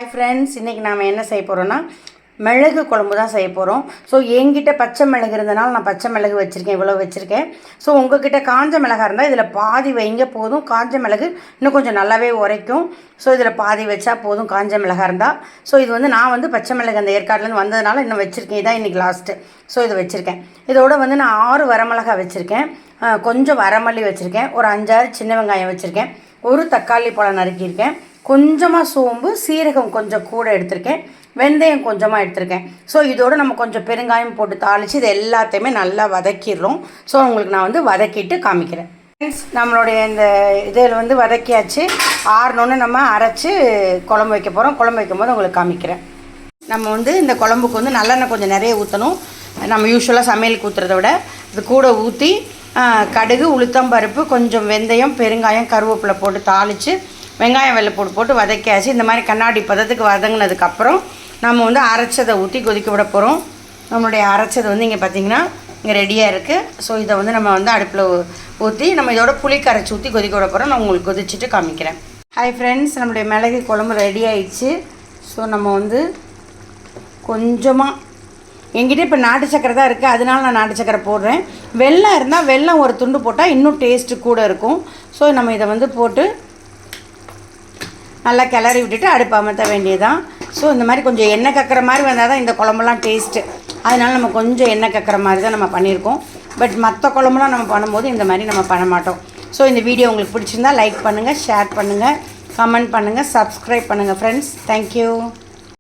Hi friends, இன்றைக்கி நாம் என்ன செய்ய போகிறோன்னா மிளகு குழம்பு தான் செய்ய போகிறோம். ஸோ என்கிட்ட பச்சை மிளகு இருந்தனால நான் பச்சை மிளகு வச்சுருக்கேன், இவ்வளோ வச்சுருக்கேன். ஸோ உங்கள்கிட்ட காஞ்ச மிளகா இருந்தால் இதில் பாதி வைங்க போதும். காஞ்ச மிளகு இன்னும் கொஞ்சம் நல்லாவே உரைக்கும். ஸோ இதில் பாதி வச்சா போதும் காஞ்ச மிளகா இருந்தால். ஸோ இது வந்து நான் வந்து பச்சை மிளகு அந்த ஏற்காடுலேருந்து வந்ததுனால இன்னும் வச்சுருக்கேன். இதான் இன்றைக்கி லாஸ்ட்டு. ஸோ இது வச்சுருக்கேன். இதோட வந்து நான் 6 வரமிளகா வச்சுருக்கேன், கொஞ்சம் வரமல்லி வச்சுருக்கேன், ஒரு 5-6 சின்ன வெங்காயம் வச்சுருக்கேன், ஒரு தக்காளி பழம் நறுக்கியிருக்கேன், கொஞ்சமாக சோம்பு, சீரகம் கொஞ்சம் கூட எடுத்திருக்கேன், வெந்தயம் கொஞ்சமாக எடுத்திருக்கேன். ஸோ இதோடு நம்ம கொஞ்சம் பெருங்காயம் போட்டு தாளித்து இது எல்லாத்தையுமே நல்லா வதக்கிடுறோம். ஸோ உங்களுக்கு நான் வந்து வதக்கிட்டு காமிக்கிறேன். நம்மளுடைய இந்த இதில் வந்து வதக்கியாச்சு. ஆறணுன்னு நம்ம அரைச்சி குழம்பு வைக்க போகிறோம். குழம்பு வைக்கும்போது உங்களுக்கு காமிக்கிறேன். நம்ம வந்து இந்த குழம்புக்கு வந்து நல்லெண்ணெய் கொஞ்சம் நிறைய ஊற்றணும். நம்ம யூஸ்வலாக சமையலுக்கு ஊற்றுறத விட இது கூட ஊற்றி கடுகு, உளுத்தம்பருப்பு, கொஞ்சம் வெந்தயம், பெருங்காயம், கருவேப்பிலை போட்டு தாளித்து வெங்காயம் வெள்ளைப்பூடு போட்டு வதக்கியாச்சு. இந்த மாதிரி கண்ணாடி பதத்துக்கு வதங்கினதுக்கப்புறம் நம்ம வந்து அரைச்சதை ஊற்றி கொதிக்க விட போகிறோம். நம்மளுடைய அரைச்சது வந்து இங்கே பார்த்திங்கன்னா இங்கே ரெடியாக இருக்குது. ஸோ இதை வந்து நம்ம வந்து அடுப்பில் ஊற்றி நம்ம இதோட புளி கரைச்சி ஊற்றி கொதிக்க விட போகிறோம். நான் உங்களுக்கு கொதிச்சுட்டு காமிக்கிறேன். ஹாய் ஃப்ரெண்ட்ஸ், நம்மளுடைய மிளகு குழம்பு ரெடி ஆயிடுச்சு. ஸோ நம்ம வந்து கொஞ்சமாக என்கிட்ட இப்போ நாட்டு சக்கரை தான் இருக்குது, அதனால நான் நாட்டு சக்கரை போடுறேன். வெல்லம் இருந்தால் வெல்லம் ஒரு துண்டு போட்டால் இன்னும் டேஸ்ட்டு கூட இருக்கும். ஸோ நம்ம இதை வந்து போட்டு நல்லா கிளறி விட்டுட்டு அடுப்பு அமர்த்த வேண்டியதான். ஸோ இந்த மாதிரி கொஞ்சம் எண்ணெய் கக்கிற மாதிரி வந்தால் தான் இந்த குழம்புலாம் டேஸ்ட்டு. அதனால் நம்ம கொஞ்சம் எண்ணெய் கக்கிற மாதிரி தான் நம்ம பண்ணியிருக்கோம். பட் மற்ற குழம்புலாம் நம்ம பண்ணும்போது இந்த மாதிரி நம்ம பண்ண மாட்டோம். ஸோ இந்த வீடியோ உங்களுக்கு பிடிச்சிருந்தா லைக் பண்ணுங்கள், ஷேர் பண்ணுங்கள், கமெண்ட் பண்ணுங்கள், சப்ஸ்கிரைப் பண்ணுங்கள் ஃப்ரெண்ட்ஸ். தேங்க்யூ.